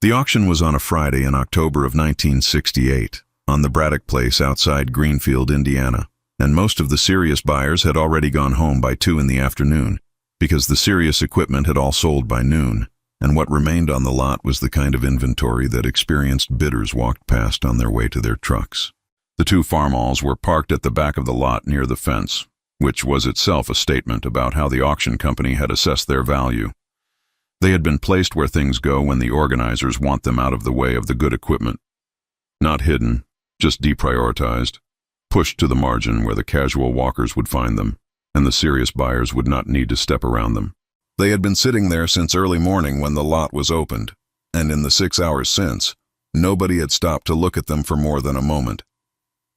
The auction was on a Friday in October of 1968, on the Braddock Place outside Greenfield, Indiana, and most of the serious buyers had already gone home by 2 in the afternoon, because the serious equipment had all sold by noon, and what remained on the lot was the kind of inventory that experienced bidders walked past on their way to their trucks. The 2 Farmalls were parked at the back of the lot near the fence, which was itself a statement about how the auction company had assessed their value. They had been placed where things go when the organizers want them out of the way of the good equipment. Not hidden, just deprioritized, pushed to the margin where the casual walkers would find them, and the serious buyers would not need to step around them. They had been sitting there since early morning when the lot was opened, and in the 6 hours since, nobody had stopped to look at them for more than a moment.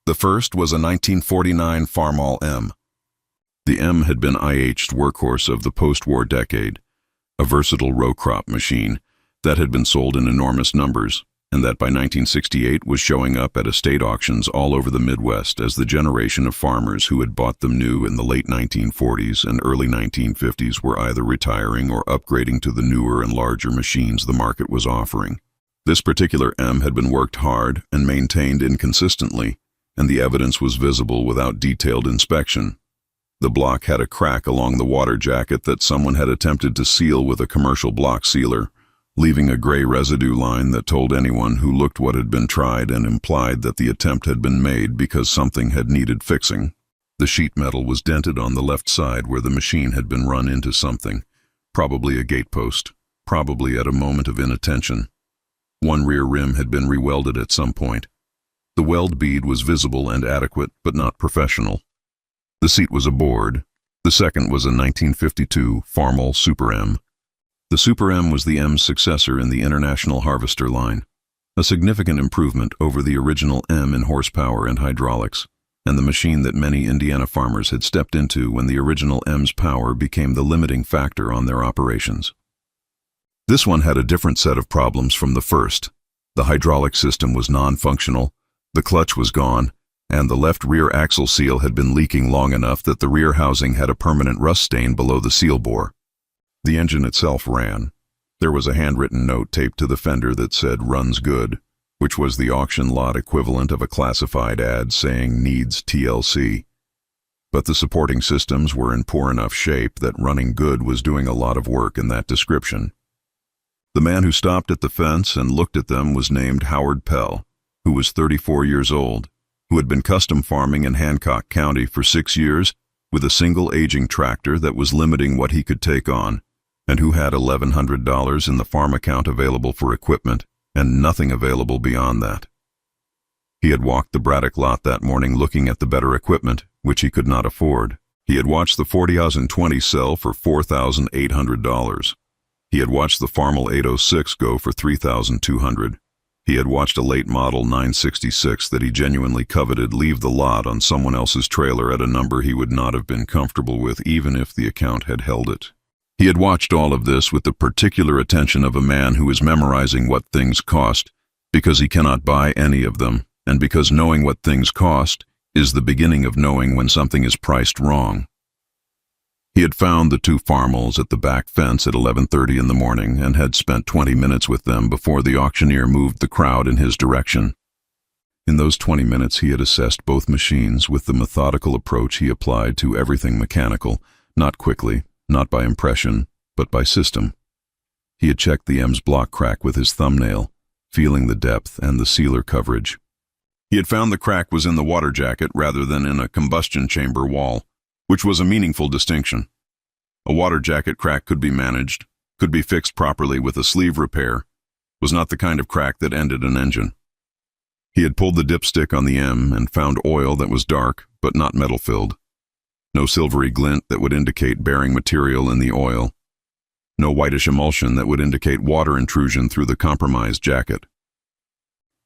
The first was a 1949 Farmall M. The M had been IH's workhorse of the post-war decade, a versatile row crop machine that had been sold in enormous numbers, and that by 1968 was showing up at estate auctions all over the Midwest as the generation of farmers who had bought them new in the late 1940s and early 1950s were either retiring or upgrading to the newer and larger machines the market was offering. This particular M had been worked hard and maintained inconsistently, and the evidence was visible without detailed inspection. The block had a crack along the water jacket that someone had attempted to seal with a commercial block sealer, leaving a gray residue line that told anyone who looked what had been tried and implied that the attempt had been made because something had needed fixing. The sheet metal was dented on the left side where the machine had been run into something, probably a gatepost, probably at a moment of inattention. One rear rim had been rewelded at some point. The weld bead was visible and adequate, but not professional. The seat was a board. The second was a 1952 Farmall Super M. The Super M was the M's successor in the International Harvester line, a significant improvement over the original M in horsepower and hydraulics, and the machine that many Indiana farmers had stepped into when the original M's power became the limiting factor on their operations. This one had a different set of problems from the first. The hydraulic system was non-functional, the clutch was gone, and the left rear axle seal had been leaking long enough that the rear housing had a permanent rust stain below the seal bore. The engine itself ran. There was a handwritten note taped to the fender that said "Runs good," which was the auction lot equivalent of a classified ad saying "Needs TLC." But the supporting systems were in poor enough shape that running good was doing a lot of work in that description. The man who stopped at the fence and looked at them was named Howard Pell, who was 34 years old, who had been custom farming in Hancock County for 6 years with a single aging tractor that was limiting what he could take on, and who had $1,100 in the farm account available for equipment and nothing available beyond that. He had walked the Braddock lot that morning looking at the better equipment, which he could not afford. He had watched the 4020 sell for $4,800. He had watched the Farmall 806 go for $3,200. He had watched a late model 966 that he genuinely coveted leave the lot on someone else's trailer at a number he would not have been comfortable with even if the account had held it. He had watched all of this with the particular attention of a man who is memorizing what things cost because he cannot buy any of them, and because knowing what things cost is the beginning of knowing when something is priced wrong. He had found the 2 Farmalls at the back fence at 11:30 in the morning and had spent 20 minutes with them before the auctioneer moved the crowd in his direction. In those 20 minutes he had assessed both machines with the methodical approach he applied to everything mechanical, not quickly, not by impression, but by system. He had checked the M's block crack with his thumbnail, feeling the depth and the sealer coverage. He had found the crack was in the water jacket rather than in a combustion chamber wall, which was a meaningful distinction. A water jacket crack could be managed, could be fixed properly with a sleeve repair, was not the kind of crack that ended an engine. He had pulled the dipstick on the M and found oil that was dark but not metal-filled. No silvery glint that would indicate bearing material in the oil. No whitish emulsion that would indicate water intrusion through the compromised jacket.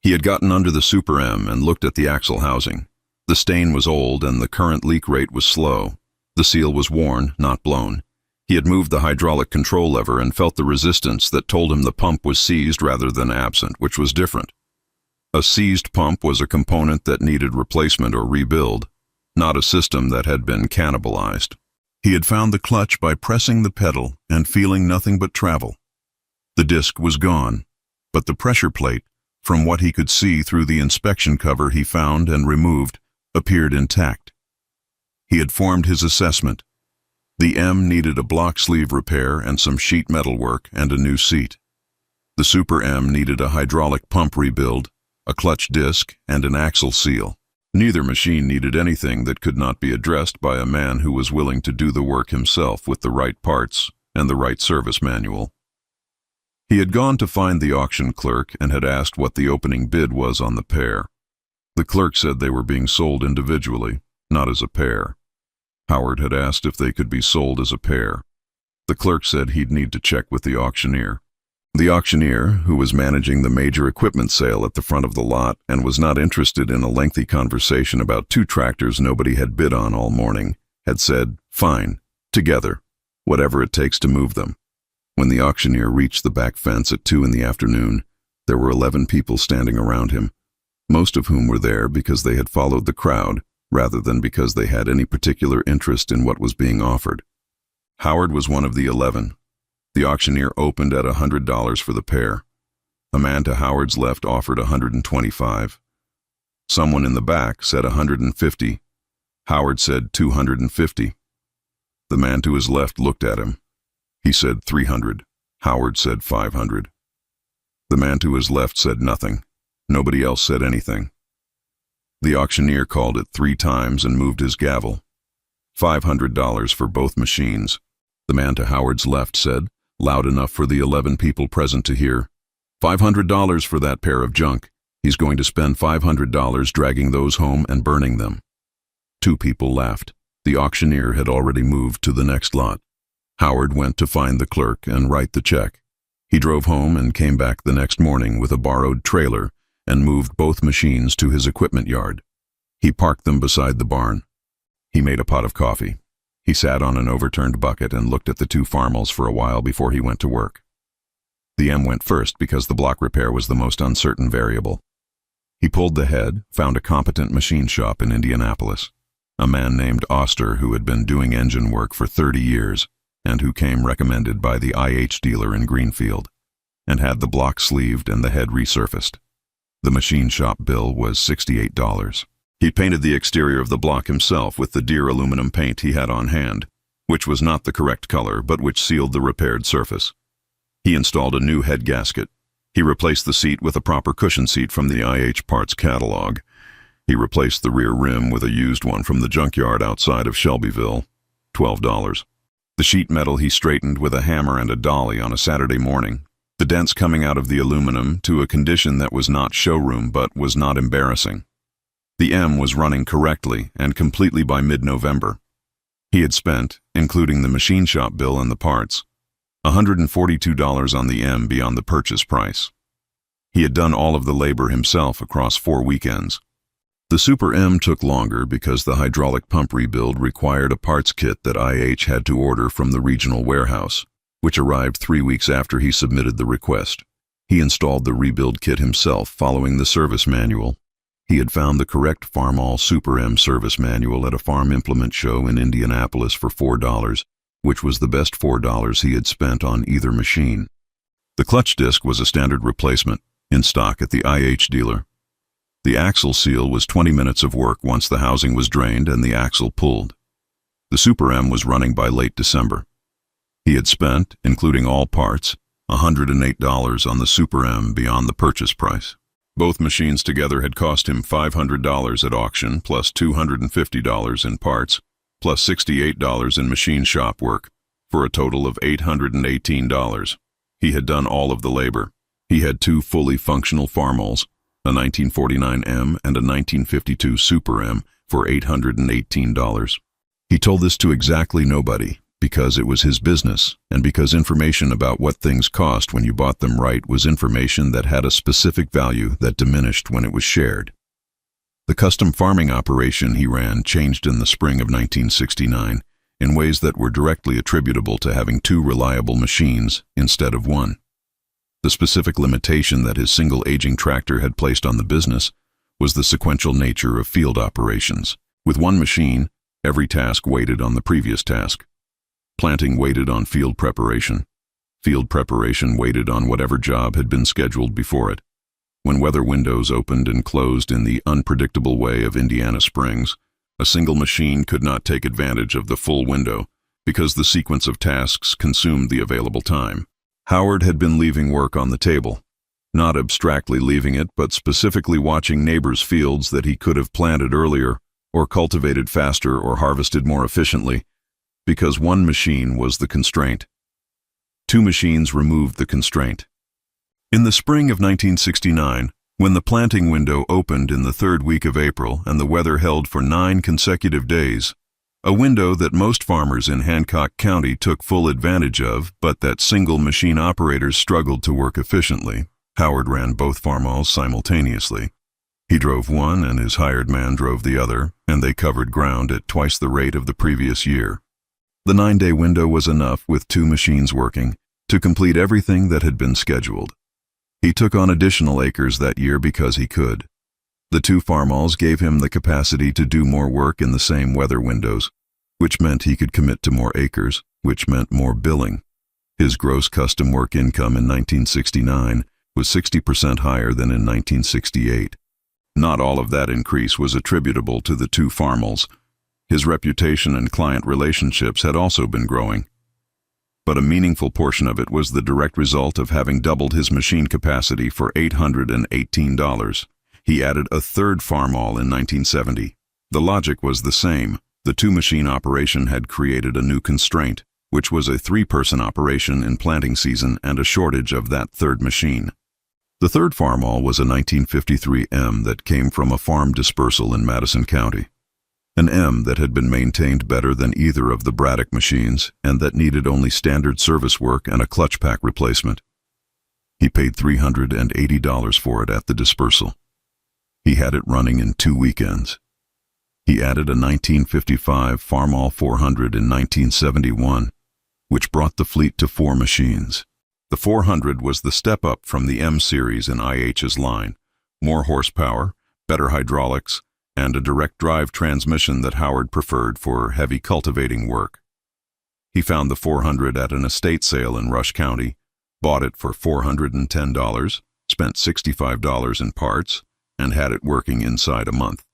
He had gotten under the Super M and looked at the axle housing. The stain was old and the current leak rate was slow. The seal was worn, not blown. He had moved the hydraulic control lever and felt the resistance that told him the pump was seized rather than absent, which was different. A seized pump was a component that needed replacement or rebuild, not a system that had been cannibalized. He had found the clutch by pressing the pedal and feeling nothing but travel. The disc was gone. but the pressure plate, from what he could see through the inspection cover he found and removed, appeared intact. He had formed his assessment. The M needed a block sleeve repair and some sheet metal work and a new seat. The Super M needed a hydraulic pump rebuild, a clutch disc, and an axle seal. Neither machine needed anything that could not be addressed by a man who was willing to do the work himself with the right parts and the right service manual. He had gone to find the auction clerk and had asked what the opening bid was on the pair. The clerk said they were being sold individually, not as a pair. Howard had asked if they could be sold as a pair. The clerk said he'd need to check with the auctioneer. The auctioneer, who was managing the major equipment sale at the front of the lot and was not interested in a lengthy conversation about two tractors nobody had bid on all morning, had said, "Fine, together, whatever it takes to move them." When the auctioneer reached the back fence at 2 in the afternoon, there were 11 people standing around him, most of whom were there because they had followed the crowd rather than because they had any particular interest in what was being offered. Howard was one of the 11. The auctioneer opened at $100 for the pair. A man to Howard's left offered $125. Someone in the back said $150. Howard said $250. The man to his left looked at him. He said $300. Howard said $500. The man to his left said nothing. Nobody else said anything. The auctioneer called it 3 times and moved his gavel. $500 for both machines. The man to Howard's left said, loud enough for the 11 people present to hear, $500 for that pair of junk. He's going to spend $500 dragging those home and burning them. 2 people laughed. The auctioneer had already moved to the next lot. Howard went to find the clerk and write the check. He drove home and came back the next morning with a borrowed trailer and moved both machines to his equipment yard. He parked them beside the barn. He made a pot of coffee. He sat on an overturned bucket and looked at the 2 Farmalls for a while before he went to work. The M went first because the block repair was the most uncertain variable. He pulled the head, found a competent machine shop in Indianapolis, a man named Oster who had been doing engine work for 30 years and who came recommended by the IH dealer in Greenfield, and had the block sleeved and the head resurfaced. The machine shop bill was $68. He painted the exterior of the block himself with the Deere aluminum paint he had on hand, which was not the correct color but which sealed the repaired surface. He installed a new head gasket. He replaced the seat with a proper cushion seat from the IH parts catalog. He replaced the rear rim with a used one from the junkyard outside of Shelbyville, $12. The sheet metal he straightened with a hammer and a dolly on a Saturday morning, the dents coming out of the aluminum to a condition that was not showroom but was not embarrassing. The M was running correctly and completely by mid-November. He had spent, including the machine shop bill and the parts, $142 on the M beyond the purchase price. He had done all of the labor himself across 4 weekends. The Super M took longer because the hydraulic pump rebuild required a parts kit that IH had to order from the regional warehouse, which arrived 3 weeks after he submitted the request. He installed the rebuild kit himself following the service manual. He had found the correct Farmall Super M service manual at a farm implement show in Indianapolis for $4, which was the best $4 he had spent on either machine. The clutch disc was a standard replacement, in stock at the IH dealer. The axle seal was 20 minutes of work once the housing was drained and the axle pulled. The Super M was running by late December. He had spent, including all parts, $108 on the Super M beyond the purchase price. Both machines together had cost him $500 at auction plus $250 in parts, plus $68 in machine shop work, for a total of $818. He had done all of the labor. He had 2 fully functional Farmalls, a 1949 M and a 1952 Super M, for $818. He told this to exactly nobody, because it was his business, and because information about what things cost when you bought them right was information that had a specific value that diminished when it was shared. The custom farming operation he ran changed in the spring of 1969 in ways that were directly attributable to having 2 reliable machines instead of 1. The specific limitation that his single aging tractor had placed on the business was the sequential nature of field operations. With 1 machine, every task waited on the previous task. Planting waited on field preparation. Field preparation waited on whatever job had been scheduled before it. When weather windows opened and closed in the unpredictable way of Indiana springs, a single machine could not take advantage of the full window because the sequence of tasks consumed the available time. Howard had been leaving work on the table, not abstractly leaving it, but specifically watching neighbors' fields that he could have planted earlier or cultivated faster or harvested more efficiently, because one machine was the constraint. Two machines removed the constraint. In the spring of 1969, when the planting window opened in the third week of April and the weather held for 9 consecutive days, a window that most farmers in Hancock County took full advantage of, but that single machine operators struggled to work efficiently, Howard ran both Farmalls simultaneously. He drove one and his hired man drove the other, and they covered ground at twice the rate of the previous year. The 9-day window was enough, with 2 machines working, to complete everything that had been scheduled. He took on additional acres that year because he could. The 2 Farmalls gave him the capacity to do more work in the same weather windows, which meant he could commit to more acres, which meant more billing. His gross custom work income in 1969 was 60% higher than in 1968. Not all of that increase was attributable to the 2 Farmalls. His reputation and client relationships had also been growing. But a meaningful portion of it was the direct result of having doubled his machine capacity for $818. He added a 3rd Farmall in 1970. The logic was the same. The 2-machine operation had created a new constraint, which was a 3-person operation in planting season and a shortage of that 3rd machine. The 3rd Farmall was a 1953 M that came from a farm dispersal in Madison County. An M that had been maintained better than either of the Braddock machines and that needed only standard service work and a clutch pack replacement. He paid $380 for it at the dispersal. He had it running in 2 weekends. He added a 1955 Farmall 400 in 1971, which brought the fleet to 4 machines. The 400 was the step up from the M series in IH's line: more horsepower, better hydraulics, and a direct drive transmission that Howard preferred for heavy cultivating work. He found the 400 at an estate sale in Rush County, bought it for $410, spent $65 in parts, and had it working inside a month.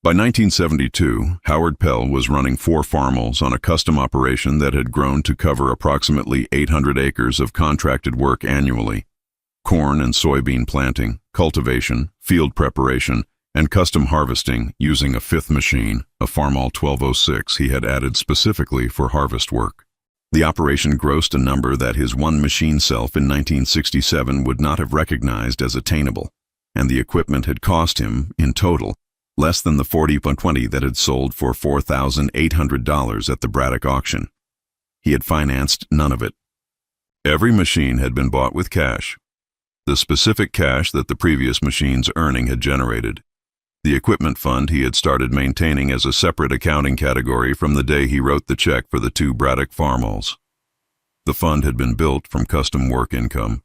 By 1972, Howard Pell was running 4 Farmalls on a custom operation that had grown to cover approximately 800 acres of contracted work annually. Corn and soybean planting, cultivation, field preparation, and custom harvesting using a 5th machine, a Farmall 1206 he had added specifically for harvest work. The operation grossed a number that his 1-machine self in 1967 would not have recognized as attainable, and the equipment had cost him, in total, less than the $40.20 that had sold for $4,800 at the Braddock auction. He had financed none of it. Every machine had been bought with cash, the specific cash that the previous machine's earning had generated. The equipment fund he had started maintaining as a separate accounting category from the day he wrote the check for the 2 Braddock Farmalls. The fund had been built from custom work income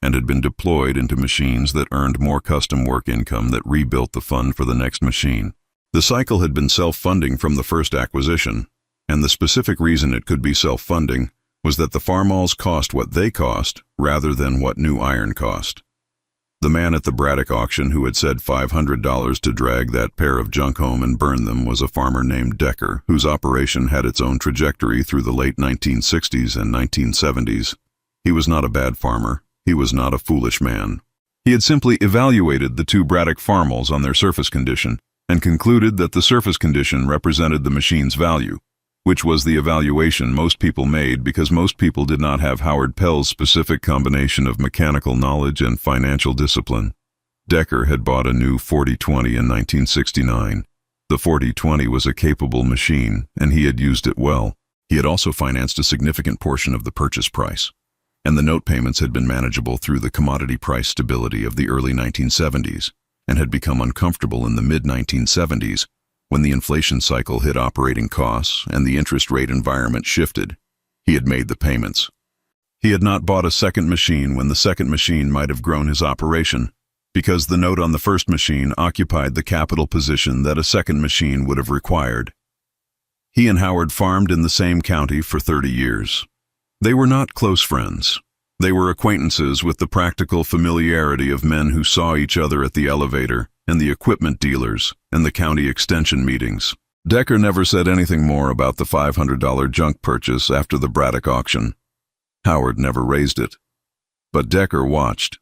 and had been deployed into machines that earned more custom work income that rebuilt the fund for the next machine. The cycle had been self-funding from the first acquisition, and the specific reason it could be self-funding was that the Farmalls cost what they cost rather than what new iron cost. The man at the Braddock auction who had said $500 to drag that pair of junk home and burn them was a farmer named Decker, whose operation had its own trajectory through the late 1960s and 1970s. He was not a bad farmer. He was not a foolish man. He had simply evaluated the 2 Braddock Farmalls on their surface condition and concluded that the surface condition represented the machine's value, which was the evaluation most people made because most people did not have Howard Pell's specific combination of mechanical knowledge and financial discipline. Decker had bought a new 4020 in 1969. The 4020 was a capable machine, and he had used it well. He had also financed a significant portion of the purchase price, and the note payments had been manageable through the commodity price stability of the early 1970s, and had become uncomfortable in the mid-1970s when the inflation cycle hit operating costs and the interest rate environment shifted. He had made the payments. He had not bought a second machine when the second machine might have grown his operation, because the note on the first machine occupied the capital position that a second machine would have required. He and Howard farmed in the same county for 30 years. They were not close friends, They were acquaintances with the practical familiarity of men who saw each other at the elevator and the equipment dealers and the county extension meetings. Decker never said anything more about the $500 junk purchase after the Braddock auction. Howard never raised it. But Decker watched.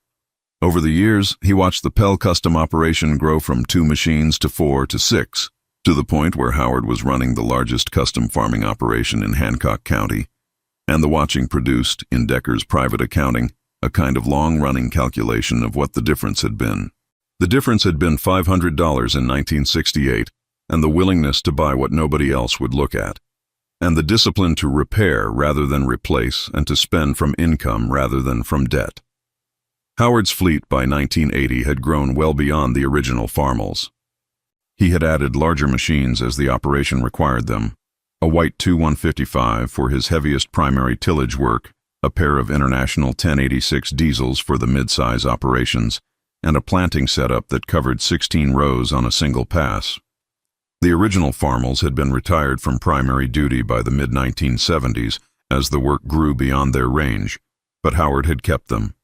Over the years, he watched the Pell custom operation grow from 2 machines to 4 to 6, to the point where Howard was running the largest custom farming operation in Hancock County, and the watching produced, in Decker's private accounting, a kind of long-running calculation of what the difference had been. The difference had been $500 in 1968, and the willingness to buy what nobody else would look at, and the discipline to repair rather than replace and to spend from income rather than from debt. Howard's fleet by 1980 had grown well beyond the original Farmalls. He had added larger machines as the operation required them, a white 2-155 for his heaviest primary tillage work, a pair of International 1086 diesels for the mid-size operations, and a planting setup that covered 16 rows on a single pass. The original Farmalls had been retired from primary duty by the mid-1970s as the work grew beyond their range, but Howard had kept them.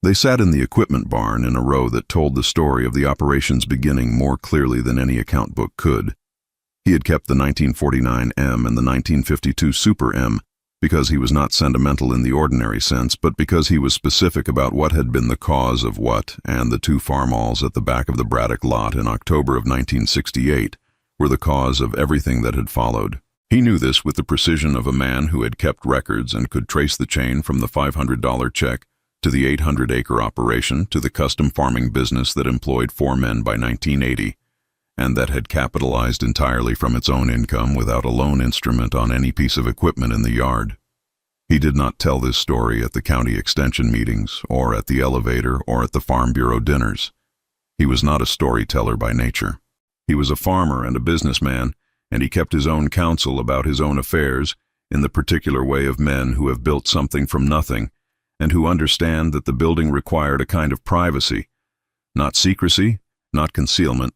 They sat in the equipment barn in a row that told the story of the operation's beginning more clearly than any account book could. He had kept the 1949 M and the 1952 Super M because he was not sentimental in the ordinary sense, but because he was specific about what had been the cause of what, and the 2 Farmalls at the back of the Braddock lot in October of 1968 were the cause of everything that had followed. He knew this with the precision of a man who had kept records and could trace the chain from the $500 check to the 800-acre operation to the custom farming business that employed 4 men by 1980, and that had capitalized entirely from its own income without a loan instrument on any piece of equipment in the yard. He did not tell this story at the county extension meetings, or at the elevator, or at the Farm Bureau dinners. He was not a storyteller by nature. He was a farmer and a businessman, and he kept his own counsel about his own affairs in the particular way of men who have built something from nothing, and who understand that the building required a kind of privacy, not secrecy, not concealment,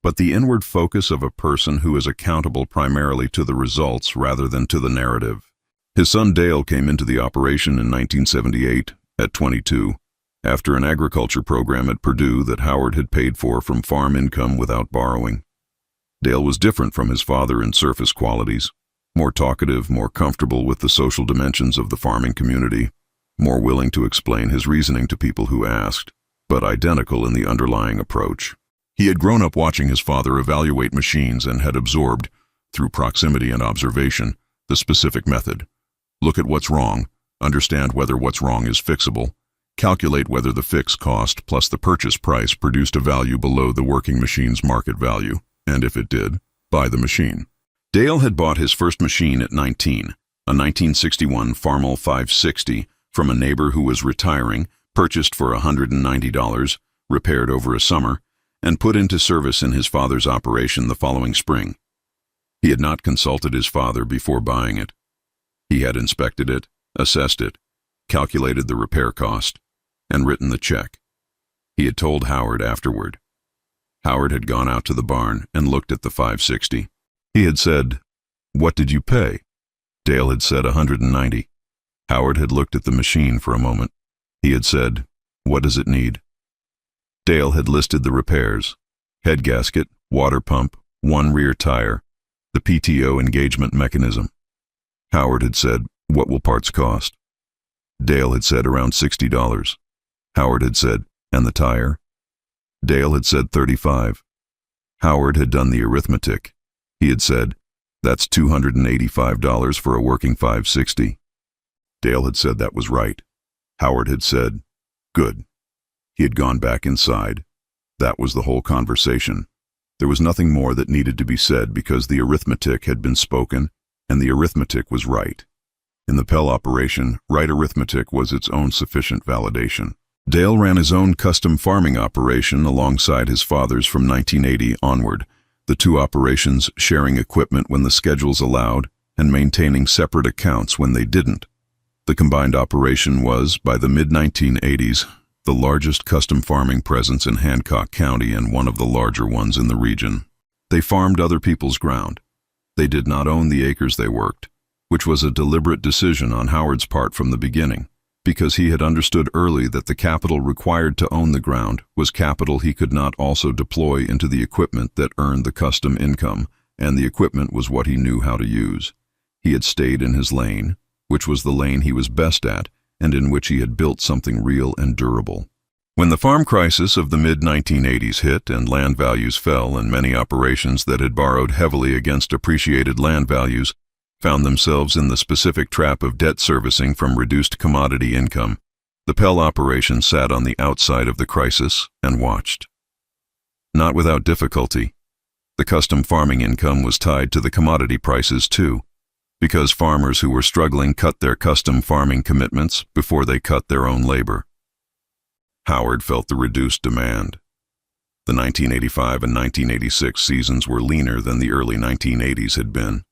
but the inward focus of a person who is accountable primarily to the results rather than to the narrative. His son Dale came into the operation in 1978, at 22, after an agriculture program at Purdue that Howard had paid for from farm income without borrowing. Dale was different from his father in surface qualities, more talkative, more comfortable with the social dimensions of the farming community, more willing to explain his reasoning to people who asked, but identical in the underlying approach. He had grown up watching his father evaluate machines and had absorbed, through proximity and observation, the specific method. Look at what's wrong, understand whether what's wrong is fixable, calculate whether the fixed cost plus the purchase price produced a value below the working machine's market value, and if it did, buy the machine. Dale had bought his first machine at 19, a 1961 Farmall 560, from a neighbor who was retiring, purchased for $190, repaired over a summer, and put into service in his father's operation the following spring. He had not consulted his father before buying it. He had inspected it, assessed it, calculated the repair cost, and written the check. He had told Howard afterward. Howard had gone out to the barn and looked at the 560. He had said, "What did you pay?" Dale had said $190. Howard had looked at the machine for a moment. He had said, "What does it need?" Dale had listed the repairs: head gasket, water pump, 1 rear tire, the PTO engagement mechanism. Howard had said, "What will parts cost?" Dale had said around $60. Howard had said, "And the tire?" Dale had said $35. Howard had done the arithmetic. He had said, "That's $285 for a working 560. Dale had said that was right. Howard had said, "Good." He had gone back inside. That was the whole conversation. There was nothing more that needed to be said because the arithmetic had been spoken, and the arithmetic was right. In the Pell operation, right arithmetic was its own sufficient validation. Dale ran his own custom farming operation alongside his father's from 1980 onward, the 2 operations sharing equipment when the schedules allowed and maintaining separate accounts when they didn't. The combined operation was, by the mid-1980s, the largest custom farming presence in Hancock County and one of the larger ones in the region. They farmed other people's ground. They did not own the acres they worked, which was a deliberate decision on Howard's part from the beginning, because he had understood early that the capital required to own the ground was capital he could not also deploy into the equipment that earned the custom income, and the equipment was what he knew how to use. He had stayed in his lane, which was the lane he was best at, and in which he had built something real and durable. When the farm crisis of the mid-1980s hit and land values fell, and many operations that had borrowed heavily against appreciated land values found themselves in the specific trap of debt servicing from reduced commodity income, the Pell operation sat on the outside of the crisis and watched. Not without difficulty. The custom farming income was tied to the commodity prices too, because farmers who were struggling cut their custom farming commitments before they cut their own labor. Howard felt the reduced demand. The 1985 and 1986 seasons were leaner than the early 1980s had been,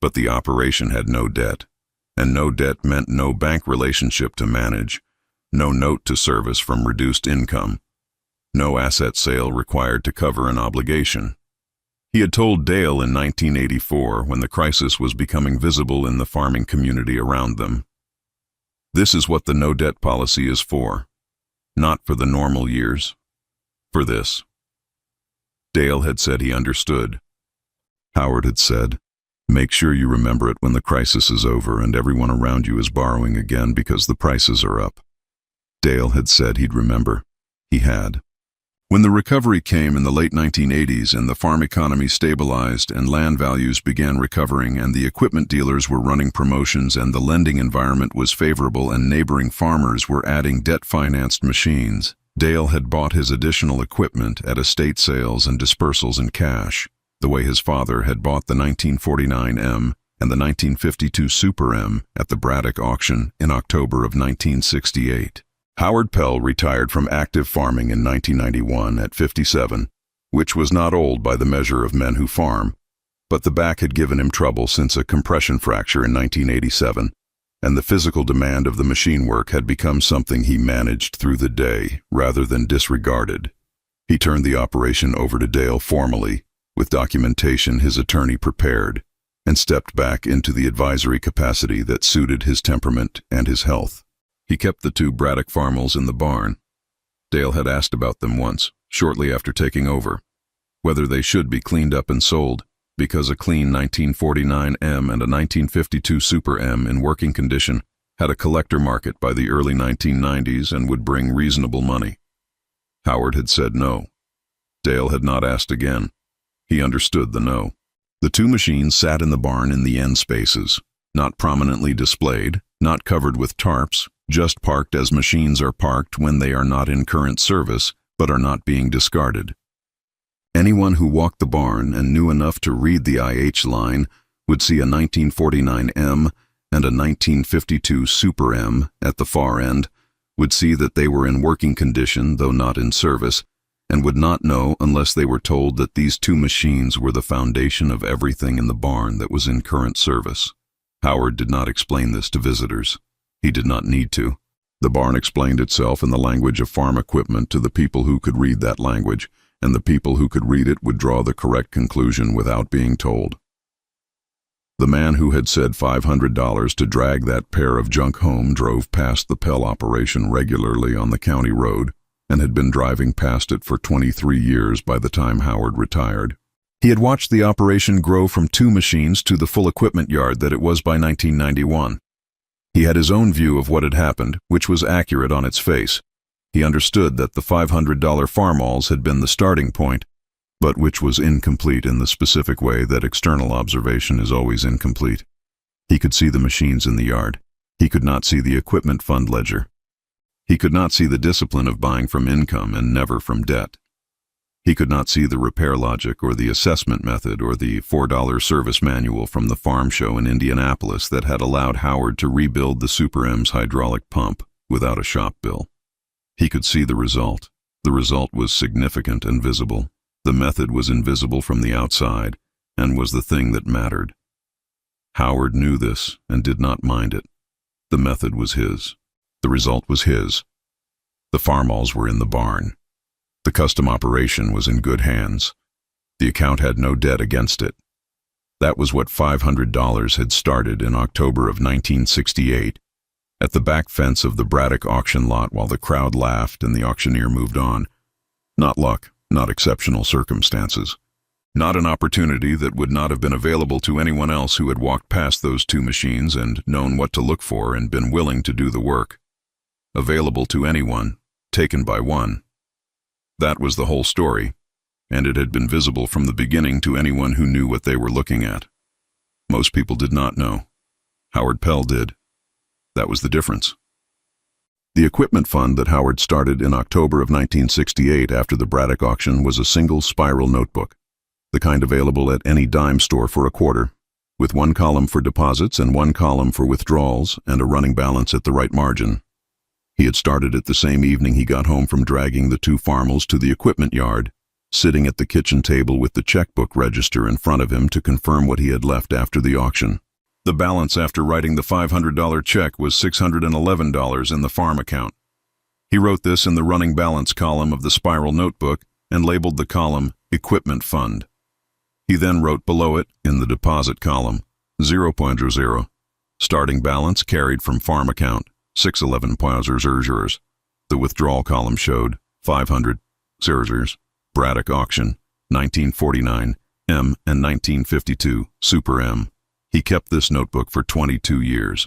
but the operation had no debt, and no debt meant no bank relationship to manage, no note to service from reduced income, no asset sale required to cover an obligation. He had told Dale in 1984, when the crisis was becoming visible in the farming community around them, "This is what the no-debt policy is for. Not for the normal years. For this." Dale had said he understood. Howard had said, "Make sure you remember it when the crisis is over and everyone around you is borrowing again because the prices are up." Dale had said he'd remember. He had. When the recovery came in the late 1980s and the farm economy stabilized and land values began recovering and the equipment dealers were running promotions and the lending environment was favorable and neighboring farmers were adding debt-financed machines, Dale had bought his additional equipment at estate sales and dispersals in cash, the way his father had bought the 1949 M and the 1952 Super M at the Braddock auction in October of 1968. Howard Pell retired from active farming in 1991 at 57, which was not old by the measure of men who farm, but the back had given him trouble since a compression fracture in 1987, and the physical demand of the machine work had become something he managed through the day rather than disregarded. He turned the operation over to Dale formally, with documentation his attorney prepared, and stepped back into the advisory capacity that suited his temperament and his health. He kept the two Braddock Farmalls in the barn. Dale had asked about them once, shortly after taking over, whether they should be cleaned up and sold, because a clean 1949 M and a 1952 Super M in working condition had a collector market by the early 1990s and would bring reasonable money. Howard had said no. Dale had not asked again. He understood the no. The two machines sat in the barn in the end spaces, not prominently displayed, not covered with tarps, just parked as machines are parked when they are not in current service but are not being discarded. Anyone who walked the barn and knew enough to read the IH line would see a 1949 M and a 1952 Super M at the far end, would see that they were in working condition though not in service, and would not know unless they were told that these two machines were the foundation of everything in the barn that was in current service. Howard did not explain this to visitors. He did not need to. The barn explained itself in the language of farm equipment to the people who could read that language, and the people who could read it would draw the correct conclusion without being told. The man who had said $500 to drag that pair of junk home drove past the Pell operation regularly on the county road and had been driving past it for 23 years by the time Howard retired. He had watched the operation grow from two machines to the full equipment yard that it was by 1991. He had his own view of what had happened, which was accurate on its face. He understood that the $500 Farmalls had been the starting point, but which was incomplete in the specific way that external observation is always incomplete. He could see the machines in the yard. He could not see the equipment fund ledger. He could not see the discipline of buying from income and never from debt. He could not see the repair logic or the assessment method or the $4 service manual from the farm show in Indianapolis that had allowed Howard to rebuild the Super M's hydraulic pump without a shop bill. He could see the result. The result was significant and visible. The method was invisible from the outside and was the thing that mattered. Howard knew this and did not mind it. The method was his. The result was his. The Farmalls were in the barn. The custom operation was in good hands. The account had no debt against it. That was what $500 had started in October of 1968, at the back fence of the Braddock auction lot while the crowd laughed and the auctioneer moved on. Not luck, not exceptional circumstances. Not an opportunity that would not have been available to anyone else who had walked past those two machines and known what to look for and been willing to do the work. Available to anyone, taken by one. That was the whole story, and it had been visible from the beginning to anyone who knew what they were looking at. Most people did not know. Howard Pell did. That was the difference. The equipment fund that Howard started in October of 1968 after the Braddock auction was a single spiral notebook, the kind available at any dime store for a quarter, with one column for deposits and one column for withdrawals and a running balance at the right margin. He had started it the same evening he got home from dragging the two Farmalls to the equipment yard, sitting at the kitchen table with the checkbook register in front of him to confirm what he had left after the auction. The balance after writing the $500 check was $611 in the farm account. He wrote this in the running balance column of the spiral notebook and labeled the column Equipment Fund. He then wrote below it, in the deposit column, 0.00, starting balance carried from farm account, 611. The withdrawal column showed 500, Braddock auction, 1949, M and 1952, Super M. He kept this notebook for 22 years.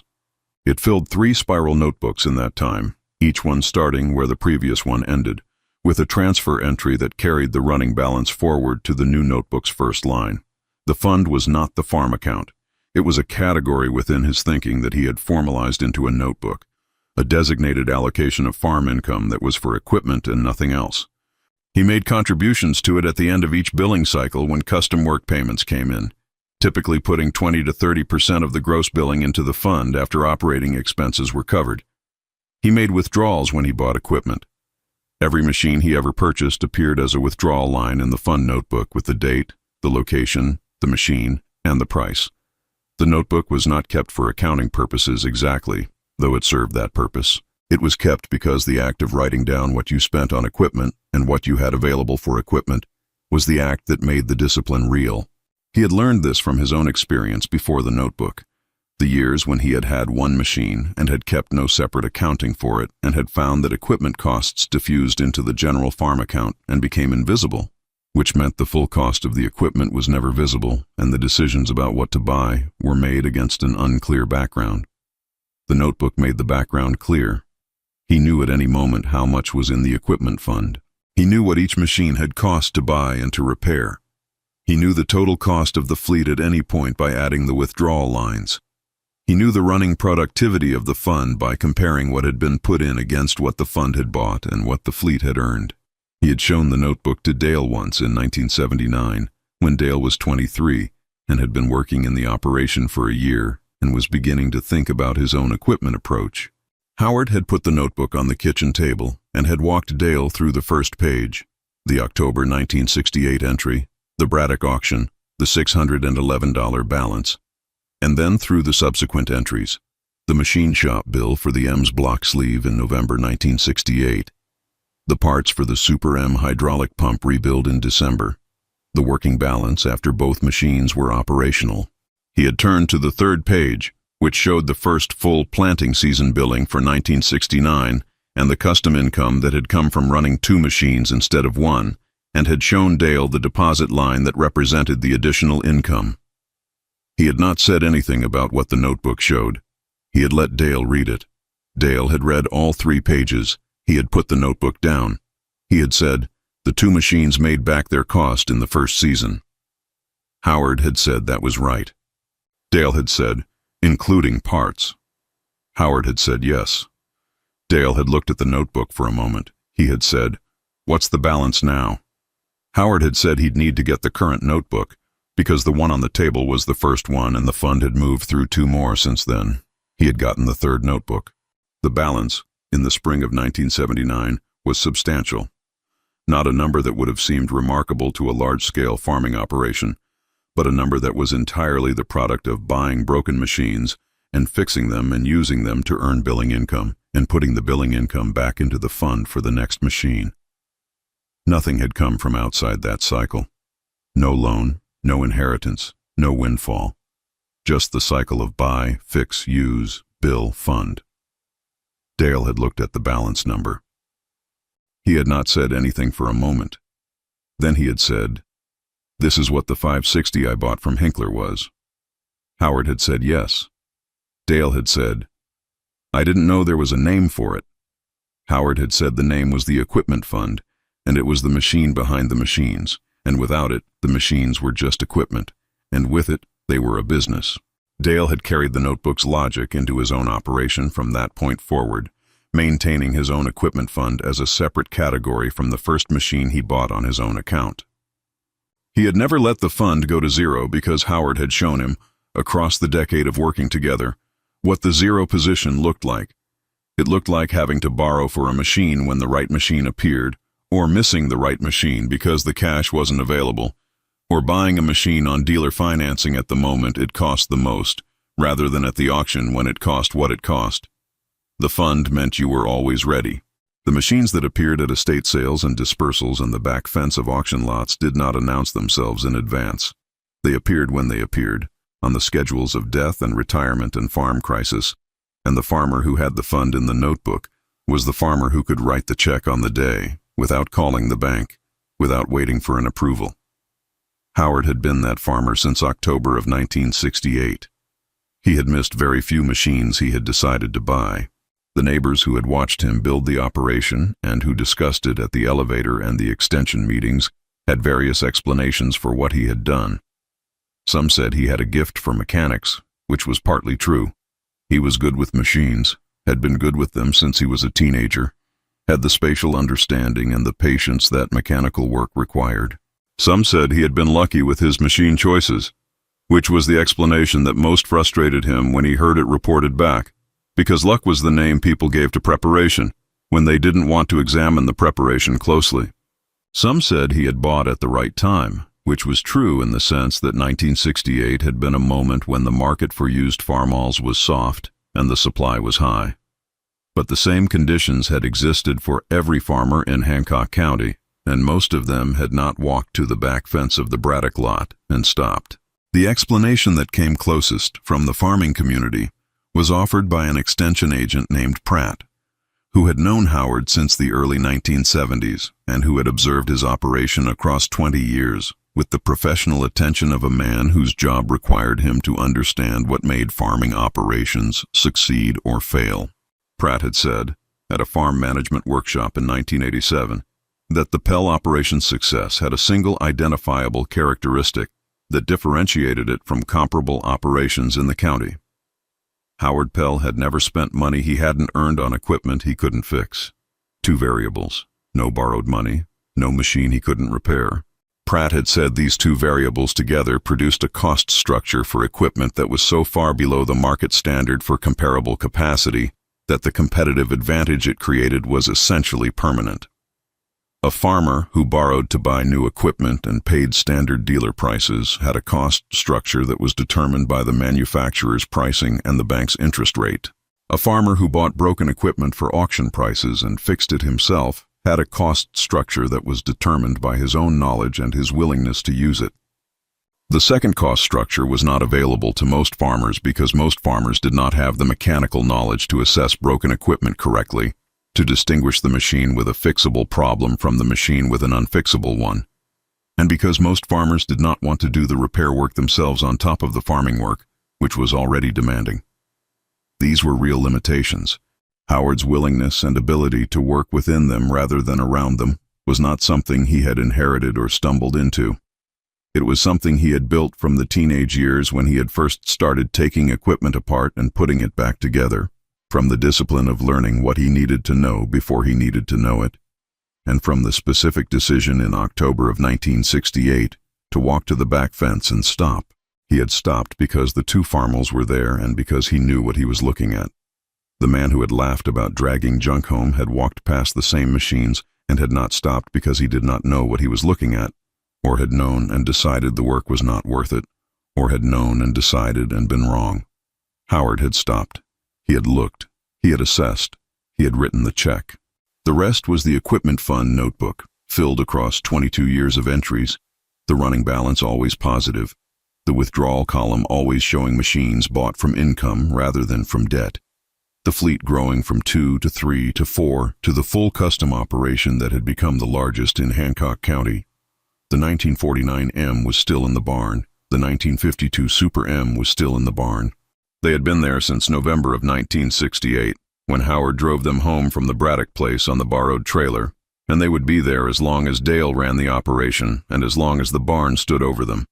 It filled 3 spiral notebooks in that time, each one starting where the previous one ended, with a transfer entry that carried the running balance forward to the new notebook's first line. The fund was not the farm account. It was a category within his thinking that he had formalized into a notebook, a designated allocation of farm income that was for equipment and nothing else. He made contributions to it at the end of each billing cycle when custom work payments came in, typically putting 20 to 30% of the gross billing into the fund after operating expenses were covered. He made withdrawals when he bought equipment. Every machine he ever purchased appeared as a withdrawal line in the fund notebook with the date, the location, the machine, and the price. The notebook was not kept for accounting purposes exactly, though it served that purpose. It was kept because the act of writing down what you spent on equipment and what you had available for equipment was the act that made the discipline real. He had learned this from his own experience before the notebook, the years when he had had one machine and had kept no separate accounting for it and had found that equipment costs diffused into the general farm account and became invisible, which meant the full cost of the equipment was never visible and the decisions about what to buy were made against an unclear background. The notebook made the background clear. He knew at any moment how much was in the equipment fund. He knew what each machine had cost to buy and to repair. He knew the total cost of the fleet at any point by adding the withdrawal lines. He knew the running productivity of the fund by comparing what had been put in against what the fund had bought and what the fleet had earned. He had shown the notebook to Dale once in 1979, when Dale was 23 and had been working in the operation for a year and was beginning to think about his own equipment approach. Howard had put the notebook on the kitchen table and had walked Dale through the first page, the October 1968 entry, the Braddock auction, the $611 balance, and then through the subsequent entries, the machine shop bill for the M's block sleeve in November 1968, the parts for the Super M hydraulic pump rebuild in December, the working balance after both machines were operational. He had turned to the third page, which showed the first full planting season billing for 1969 and the custom income that had come from running 2 machines instead of 1, and had shown Dale the deposit line that represented the additional income. He had not said anything about what the notebook showed. He had let Dale read it. Dale had read all 3 pages. He had put the notebook down. He had said, the 2 machines made back their cost in the first season. Howard had said that was right. Dale had said, including parts. Howard had said yes. Dale had looked at the notebook for a moment. He had said, what's the balance now? Howard had said he'd need to get the current notebook, because the one on the table was the first one and the fund had moved through 2 more since then. He had gotten the 3rd notebook. The balance, in the spring of 1979, was substantial. Not a number that would have seemed remarkable to a large-scale farming operation, but a number that was entirely the product of buying broken machines and fixing them and using them to earn billing income and putting the billing income back into the fund for the next machine. Nothing had come from outside that cycle. No loan, no inheritance, no windfall. Just the cycle of buy, fix, use, bill, fund. Dale had looked at the balance number. He had not said anything for a moment. Then he had said, "This is what the 560 I bought from Hinkler was." Howard had said yes. Dale had said, "I didn't know there was a name for it." Howard had said the name was the equipment fund, and it was the machine behind the machines, and without it, the machines were just equipment, and with it, they were a business. Dale had carried the notebook's logic into his own operation from that point forward, maintaining his own equipment fund as a separate category from the first machine he bought on his own account. He had never let the fund go to zero because Howard had shown him, across the decade of working together, what the zero position looked like. It looked like having to borrow for a machine when the right machine appeared, or missing the right machine because the cash wasn't available, or buying a machine on dealer financing at the moment it cost the most, rather than at the auction when it cost what it cost. The fund meant you were always ready. The machines that appeared at estate sales and dispersals and the back fence of auction lots did not announce themselves in advance. They appeared when they appeared, on the schedules of death and retirement and farm crisis, and the farmer who had the fund in the notebook was the farmer who could write the check on the day, without calling the bank, without waiting for an approval. Howard had been that farmer since October of 1968. He had missed very few machines he had decided to buy. The neighbors who had watched him build the operation and who discussed it at the elevator and the extension meetings had various explanations for what he had done. Some said he had a gift for mechanics, which was partly true. He was good with machines, had been good with them since he was a teenager, had the spatial understanding and the patience that mechanical work required. Some said he had been lucky with his machine choices, which was the explanation that most frustrated him when he heard it reported back, because luck was the name people gave to preparation when they didn't want to examine the preparation closely. Some said he had bought at the right time, which was true in the sense that 1968 had been a moment when the market for used Farmalls was soft and the supply was high. But the same conditions had existed for every farmer in Hancock County, and most of them had not walked to the back fence of the Braddock lot and stopped. The explanation that came closest from the farming community was offered by an extension agent named Pratt, who had known Howard since the early 1970s and who had observed his operation across 20 years with the professional attention of a man whose job required him to understand what made farming operations succeed or fail. Pratt had said, at a farm management workshop in 1987, that the Pell operation's success had a single identifiable characteristic that differentiated it from comparable operations in the county. Howard Pell had never spent money he hadn't earned on equipment he couldn't fix. Two variables: no borrowed money, no machine he couldn't repair. Pratt had said these two variables together produced a cost structure for equipment that was so far below the market standard for comparable capacity that the competitive advantage it created was essentially permanent. A farmer who borrowed to buy new equipment and paid standard dealer prices had a cost structure that was determined by the manufacturer's pricing and the bank's interest rate. A farmer who bought broken equipment for auction prices and fixed it himself had a cost structure that was determined by his own knowledge and his willingness to use it. The second cost structure was not available to most farmers because most farmers did not have the mechanical knowledge to assess broken equipment correctly, to distinguish the machine with a fixable problem from the machine with an unfixable one, and because most farmers did not want to do the repair work themselves on top of the farming work, which was already demanding. These were real limitations. Howard's willingness and ability to work within them rather than around them was not something he had inherited or stumbled into. It was something he had built from the teenage years when he had first started taking equipment apart and putting it back together, from the discipline of learning what he needed to know before he needed to know it, and from the specific decision in October of 1968 to walk to the back fence and stop. He had stopped because the two Farmalls were there and because he knew what he was looking at. The man who had laughed about dragging junk home had walked past the same machines and had not stopped because he did not know what he was looking at, or had known and decided the work was not worth it, or had known and decided and been wrong. Howard had stopped. He had looked, he had assessed, he had written the check. The rest was the equipment fund notebook, filled across 22 years of entries, the running balance always positive, the withdrawal column always showing machines bought from income rather than from debt. the fleet growing from 2 to 3 to 4 to the full custom operation that had become the largest in Hancock County. The 1949 M was still in the barn. The 1952 Super M was still in the barn. They had been there since November of 1968, when Howard drove them home from the Braddock place on the borrowed trailer, and they would be there as long as Dale ran the operation and as long as the barn stood over them.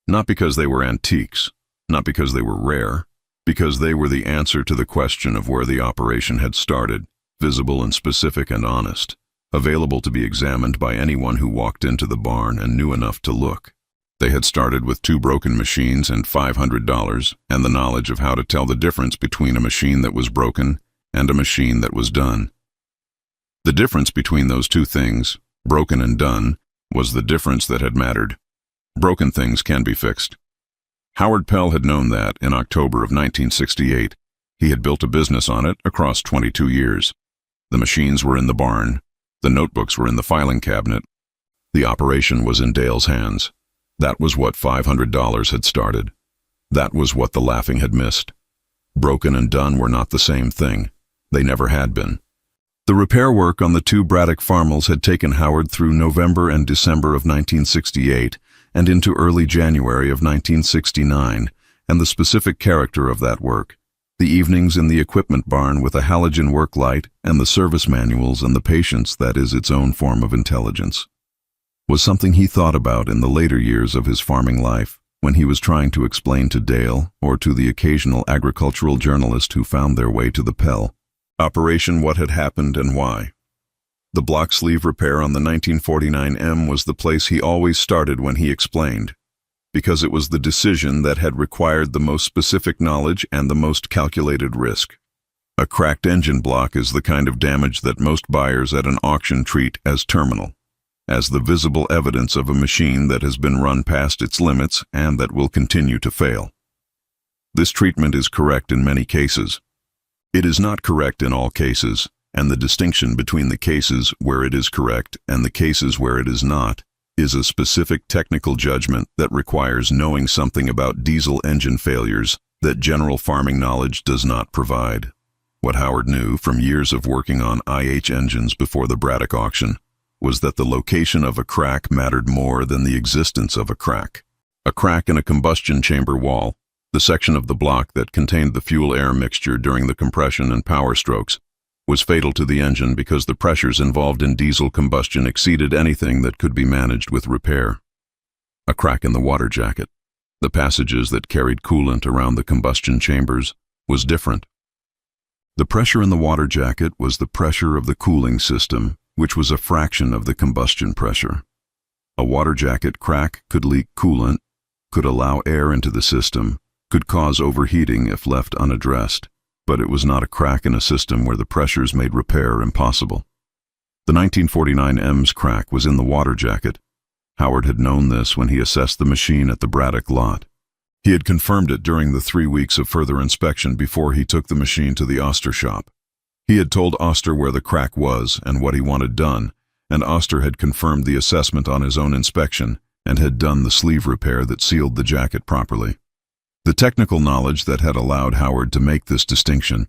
Not because they were antiques, not because they were rare, because they were the answer to the question of where the operation had started, visible and specific and honest, available to be examined by anyone who walked into the barn and knew enough to look. They had started with 2 broken machines and $500 and the knowledge of how to tell the difference between a machine that was broken and a machine that was done. The difference between those two things, broken and done, was the difference that had mattered. Broken things can be fixed. Howard Pell had known that in October of 1968. He had built a business on it across 22 years. The machines were in the barn. The notebooks were in the filing cabinet. The operation was in Dale's hands. That was what $500 had started. That was what the laughing had missed. Broken and done were not the same thing. They never had been. The repair work on the 2 Braddock Farmalls had taken Howard through November and December of 1968 and into early January of 1969, and the specific character of that work, the evenings in the equipment barn with a halogen work light and the service manuals and the patience that is its own form of intelligence, was something he thought about in the later years of his farming life when he was trying to explain to Dale or to the occasional agricultural journalist who found their way to the Pell operation what had happened and why. The block sleeve repair on the 1949 M was the place he always started when he explained, because it was the decision that had required the most specific knowledge and the most calculated risk. A cracked engine block is the kind of damage that most buyers at an auction treat as terminal, as the visible evidence of a machine that has been run past its limits and that will continue to fail. This treatment is correct in many cases. It is not correct in all cases, and the distinction between the cases where it is correct and the cases where it is not is a specific technical judgment that requires knowing something about diesel engine failures that general farming knowledge does not provide. What Howard knew from years of working on IH engines before the Braddock auction was that the location of a crack mattered more than the existence of a crack. A crack in a combustion chamber wall, the section of the block that contained the fuel-air mixture during the compression and power strokes, was fatal to the engine because the pressures involved in diesel combustion exceeded anything that could be managed with repair. A crack in the water jacket, the passages that carried coolant around the combustion chambers, was different. The pressure in the water jacket was the pressure of the cooling system, which was a fraction of the combustion pressure. A water jacket crack could leak coolant, could allow air into the system, could cause overheating if left unaddressed, but it was not a crack in a system where the pressures made repair impossible. The 1949 M's crack was in the water jacket. Howard had known this when he assessed the machine at the Braddock lot. He had confirmed it during the 3 weeks of further inspection before he took the machine to the Oster shop. He had told Oster where the crack was and what he wanted done, and Oster had confirmed the assessment on his own inspection and had done the sleeve repair that sealed the jacket properly. The technical knowledge that had allowed Howard to make this distinction,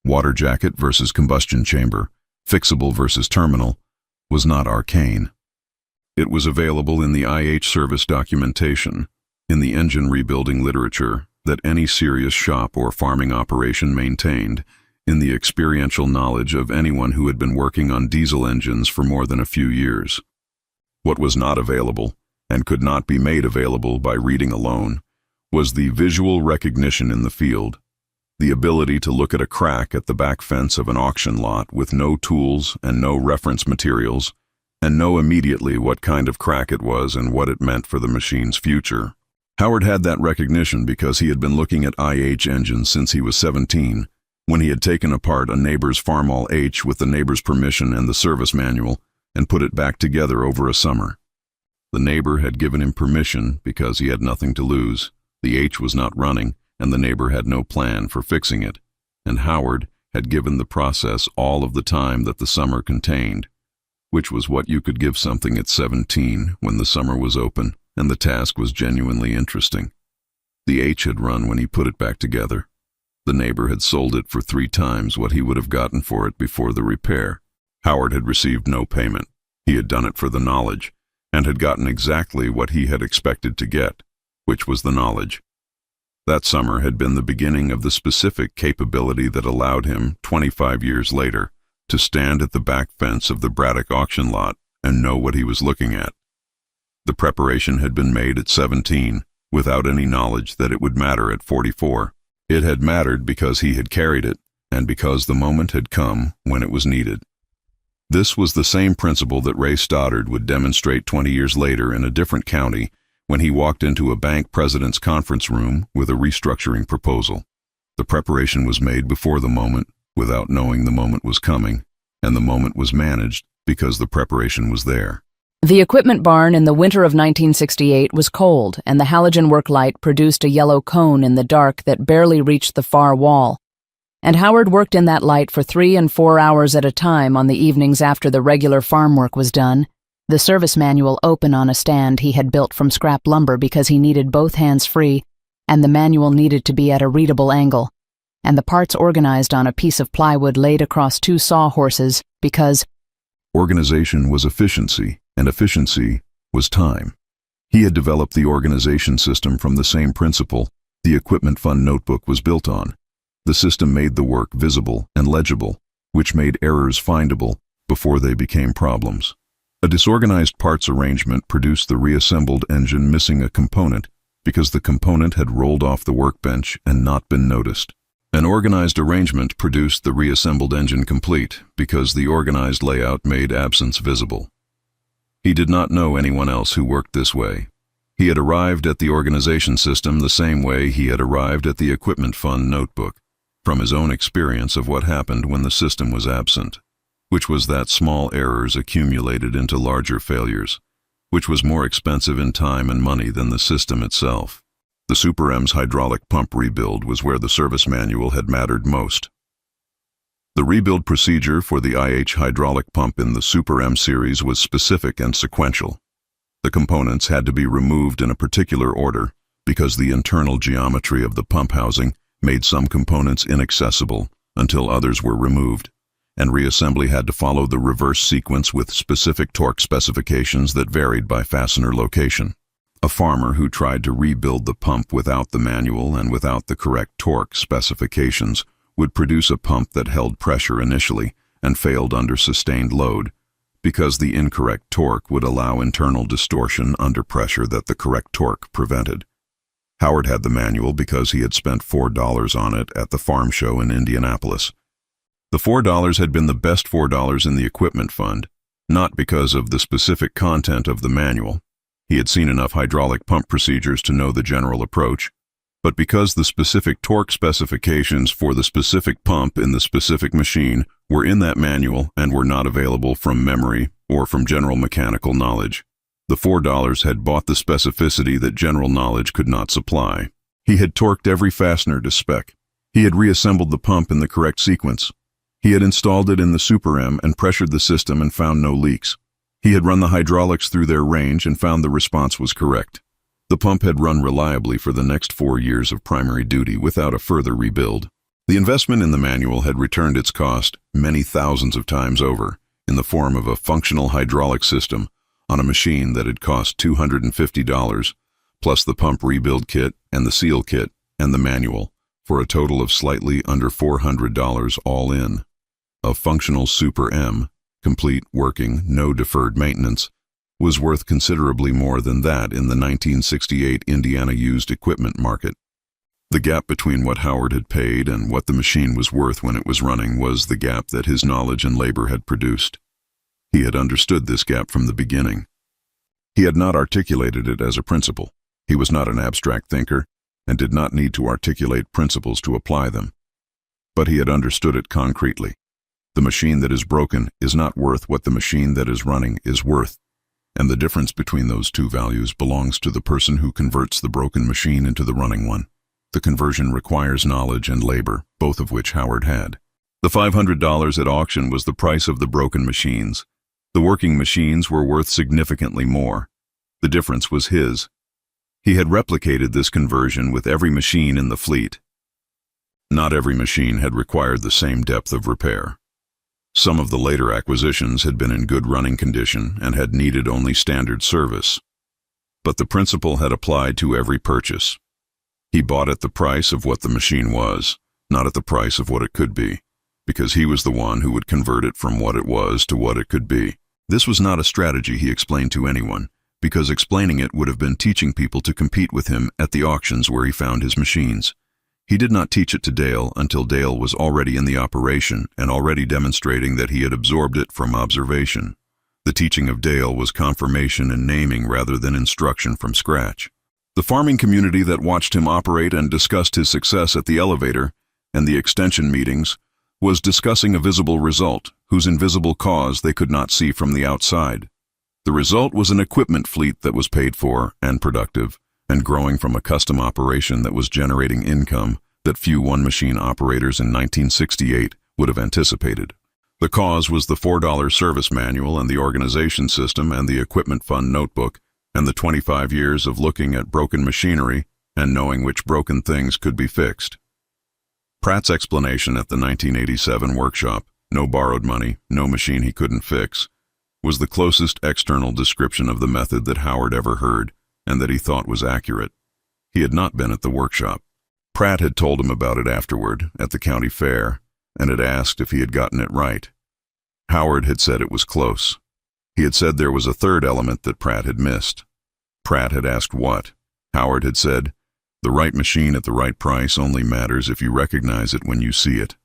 water jacket versus combustion chamber, fixable versus terminal, was not arcane. It was available in the IH service documentation, in the engine rebuilding literature that any serious shop or farming operation maintained, in the experiential knowledge of anyone who had been working on diesel engines for more than a few years. What was not available, and could not be made available by reading alone, was the visual recognition in the field, the ability to look at a crack at the back fence of an auction lot with no tools and no reference materials, and know immediately what kind of crack it was and what it meant for the machine's future. Howard had that recognition because he had been looking at IH engines since he was 17, when he had taken apart a neighbor's Farmall H with the neighbor's permission and the service manual and put it back together over a summer. The neighbor had given him permission because he had nothing to lose. The H was not running, and the neighbor had no plan for fixing it, and Howard had given the process all of the time that the summer contained, which was what you could give something at 17 when the summer was open and the task was genuinely interesting. The H had run when he put it back together. The neighbor had sold it for 3 times what he would have gotten for it before the repair. Howard had received no payment. He had done it for the knowledge, and had gotten exactly what he had expected to get, which was the knowledge. That summer had been the beginning of the specific capability that allowed him, 25 years later, to stand at the back fence of the Braddock auction lot and know what he was looking at. The preparation had been made at 17, without any knowledge that it would matter at 44. It had mattered because he had carried it, and because the moment had come when it was needed. This was the same principle that Ray Stoddard would demonstrate 20 years later in a different county when he walked into a bank president's conference room with a restructuring proposal. The preparation was made before the moment, without knowing the moment was coming, and the moment was managed because the preparation was there. The equipment barn in the winter of 1968 was cold, and the halogen work light produced a yellow cone in the dark that barely reached the far wall. And Howard worked in that light for 3 and 4 hours at a time on the evenings after the regular farm work was done, the service manual open on a stand he had built from scrap lumber because he needed both hands free, and the manual needed to be at a readable angle, and the parts organized on a piece of plywood laid across 2 sawhorses because organization was efficiency, and efficiency was time. He had developed the organization system from the same principle the equipment fund notebook was built on. The system made the work visible and legible, which made errors findable before they became problems. A disorganized parts arrangement produced the reassembled engine missing a component because the component had rolled off the workbench and not been noticed. An organized arrangement produced the reassembled engine complete because the organized layout made absence visible. He did not know anyone else who worked this way. He had arrived at the organization system the same way he had arrived at the equipment fund notebook, from his own experience of what happened when the system was absent, which was that small errors accumulated into larger failures, which was more expensive in time and money than the system itself. The Super M's hydraulic pump rebuild was where the service manual had mattered most. The rebuild procedure for the IH hydraulic pump in the Super M series was specific and sequential. The components had to be removed in a particular order because the internal geometry of the pump housing made some components inaccessible until others were removed, and reassembly had to follow the reverse sequence with specific torque specifications that varied by fastener location. A farmer who tried to rebuild the pump without the manual and without the correct torque specifications would produce a pump that held pressure initially and failed under sustained load, because the incorrect torque would allow internal distortion under pressure that the correct torque prevented. Howard had the manual because he had spent $4 on it at the farm show in Indianapolis. The $4 had been the best $4 in the equipment fund, not because of the specific content of the manual. He had seen enough hydraulic pump procedures to know the general approach, but because the specific torque specifications for the specific pump in the specific machine were in that manual and were not available from memory or from general mechanical knowledge. The $4 had bought the specificity that general knowledge could not supply. He had torqued every fastener to spec. He had reassembled the pump in the correct sequence. He had installed it in the Super M and pressured the system and found no leaks. He had run the hydraulics through their range and found the response was correct. The pump had run reliably for the next 4 years of primary duty without a further rebuild. The investment in the manual had returned its cost many thousands of times over in the form of a functional hydraulic system on a machine that had cost $250, plus the pump rebuild kit and the seal kit and the manual, for a total of slightly under $400 all in. A functional Super M, complete, working, no deferred maintenance, was worth considerably more than that in the 1968 Indiana used equipment market. The gap between what Howard had paid and what the machine was worth when it was running was the gap that his knowledge and labor had produced. He had understood this gap from the beginning. He had not articulated it as a principle. He was not an abstract thinker and did not need to articulate principles to apply them. But he had understood it concretely. The machine that is broken is not worth what the machine that is running is worth, and the difference between those two values belongs to the person who converts the broken machine into the running one. The conversion requires knowledge and labor, both of which Howard had. The $500 at auction was the price of the broken machines. The working machines were worth significantly more. The difference was his. He had replicated this conversion with every machine in the fleet. Not every machine had required the same depth of repair. Some of the later acquisitions had been in good running condition and had needed only standard service. But the principle had applied to every purchase. He bought at the price of what the machine was, not at the price of what it could be, because he was the one who would convert it from what it was to what it could be. This was not a strategy he explained to anyone, because explaining it would have been teaching people to compete with him at the auctions where he found his machines. He did not teach it to Dale until Dale was already in the operation and already demonstrating that he had absorbed it from observation. The teaching of Dale was confirmation and naming rather than instruction from scratch. The farming community that watched him operate and discussed his success at the elevator and the extension meetings was discussing a visible result whose invisible cause they could not see from the outside. The result was an equipment fleet that was paid for and productive, and growing from a custom operation that was generating income that few one-machine operators in 1968 would have anticipated. The cause was the $4 service manual and the organization system and the equipment fund notebook and the 25 years of looking at broken machinery and knowing which broken things could be fixed. Pratt's explanation at the 1987 workshop, no borrowed money, no machine he couldn't fix, was the closest external description of the method that Howard ever heard and that he thought was accurate. He had not been at the workshop. Pratt had told him about it afterward, at the county fair, and had asked if he had gotten it right. Howard had said it was close. He had said there was a third element that Pratt had missed. Pratt had asked what. Howard had said, "The right machine at the right price only matters if you recognize it when you see it."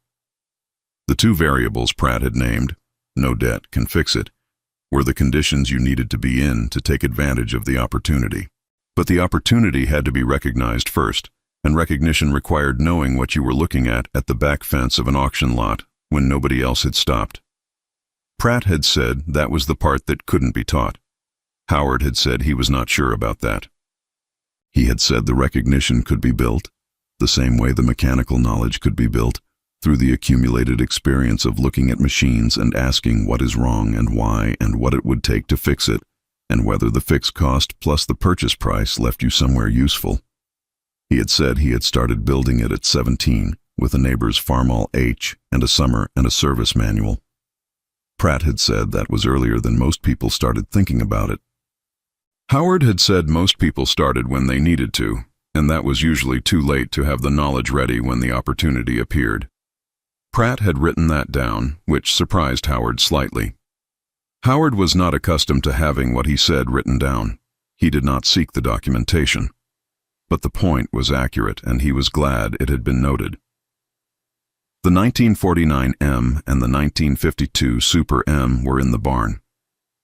The two variables Pratt had named, no debt can fix it, were the conditions you needed to be in to take advantage of the opportunity. But the opportunity had to be recognized first, and recognition required knowing what you were looking at the back fence of an auction lot when nobody else had stopped. Pratt had said that was the part that couldn't be taught. Howard had said he was not sure about that. He had said the recognition could be built, the same way the mechanical knowledge could be built, through the accumulated experience of looking at machines and asking what is wrong and why and what it would take to fix it, and whether the fixed cost plus the purchase price left you somewhere useful. He had said he had started building it at 17 with a neighbor's Farmall H and a summer and a service manual. Pratt had said that was earlier than most people started thinking about it. Howard had said most people started when they needed to, and that was usually too late to have the knowledge ready when the opportunity appeared. Pratt had written that down, which surprised Howard slightly. Howard was not accustomed to having what he said written down. He did not seek the documentation. But the point was accurate, and he was glad it had been noted. The 1949 M and the 1952 Super M were in the barn.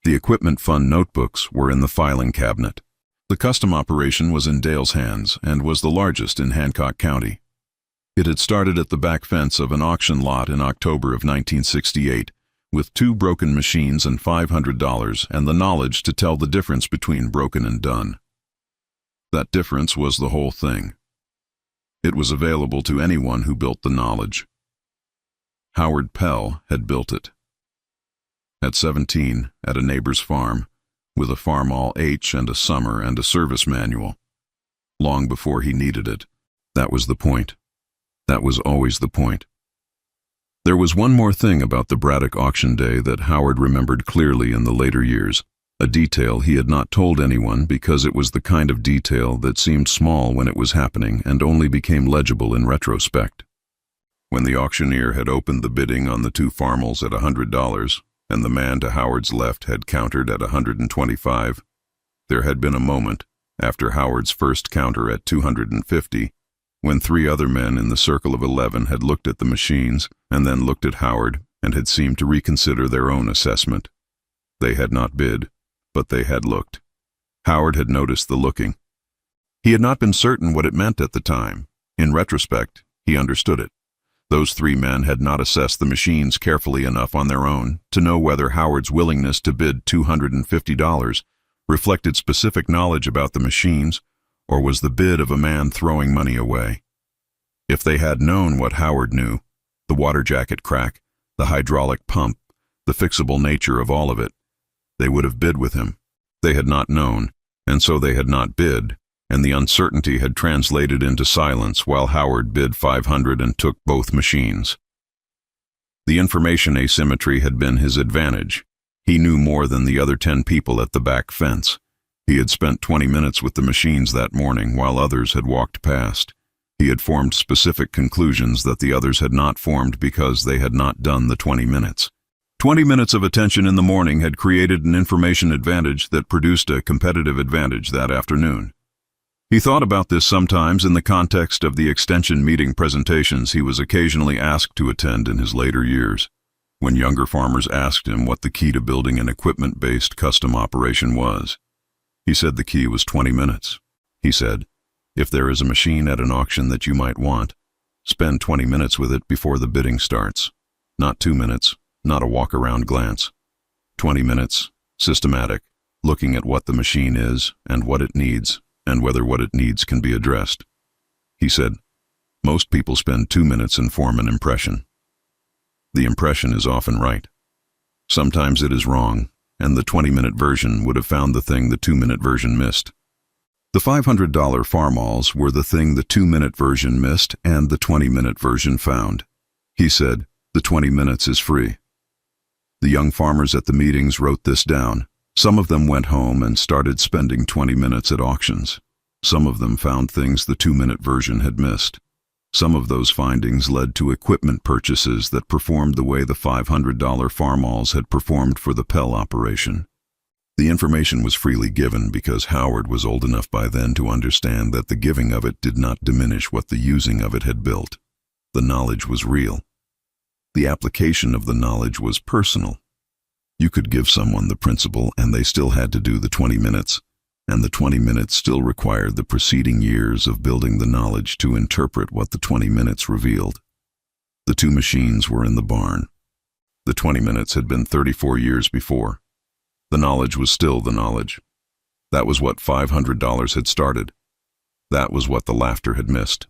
The equipment fund notebooks were in the filing cabinet. The custom operation was in Dale's hands and was the largest in Hancock County. It had started at the back fence of an auction lot in October of 1968, with 2 broken machines and $500 and the knowledge to tell the difference between broken and done. That difference was the whole thing. It was available to anyone who built the knowledge. Howard Pell had built it. At 17, at a neighbor's farm, with a Farmall H and a summer and a service manual. Long before he needed it. That was the point. That was always the point. There was one more thing about the Braddock auction day that Howard remembered clearly in the later years, a detail he had not told anyone because it was the kind of detail that seemed small when it was happening and only became legible in retrospect. When the auctioneer had opened the bidding on the 2 Farmalls at $100, and the man to Howard's left had countered at $125, there had been a moment, after Howard's first counter at $250, when 3 other men in the circle of 11 had looked at the machines and then looked at Howard and had seemed to reconsider their own assessment. They had not bid, but they had looked. Howard had noticed the looking. He had not been certain what it meant at the time. In retrospect, he understood it. Those 3 men had not assessed the machines carefully enough on their own to know whether Howard's willingness to bid $250 reflected specific knowledge about the machines or was the bid of a man throwing money away. If they had known what Howard knew, the water jacket crack, the hydraulic pump, the fixable nature of all of it, they would have bid with him. They had not known, and so they had not bid, and the uncertainty had translated into silence while Howard bid $500 and took both machines. The information asymmetry had been his advantage. He knew more than the other 10 people at the back fence. He had spent 20 minutes with the machines that morning while others had walked past. He had formed specific conclusions that the others had not formed because they had not done the 20 minutes. 20 minutes of attention in the morning had created an information advantage that produced a competitive advantage that afternoon. He thought about this sometimes in the context of the extension meeting presentations he was occasionally asked to attend in his later years. When younger farmers asked him what the key to building an equipment-based custom operation was, he said the key was 20 minutes. He said, "If there is a machine at an auction that you might want, spend 20 minutes with it before the bidding starts. Not 2 minutes, not a walk-around glance. 20 minutes, systematic, looking at what the machine is and what it needs, and whether what it needs can be addressed." He said, "Most people spend 2 minutes and form an impression. The impression is often right. Sometimes it is wrong, and the 20-minute version would have found the thing the 2-minute version missed." The $500 Farmalls were the thing the 2-minute version missed and the 20-minute version found. He said, "The 20 minutes is free." The young farmers at the meetings wrote this down. Some of them went home and started spending 20 minutes at auctions. Some of them found things the 2-minute version had missed. Some of those findings led to equipment purchases that performed the way the $500 Farmalls had performed for the Pell operation. The information was freely given because Howard was old enough by then to understand that the giving of it did not diminish what the using of it had built. The knowledge was real. The application of the knowledge was personal. You could give someone the principle and they still had to do the 20 minutes, and the 20 minutes still required the preceding years of building the knowledge to interpret what the 20 minutes revealed. The 2 machines were in the barn. The 20 minutes had been 34 years before. The knowledge was still the knowledge. That was what $500 had started. That was what the laughter had missed.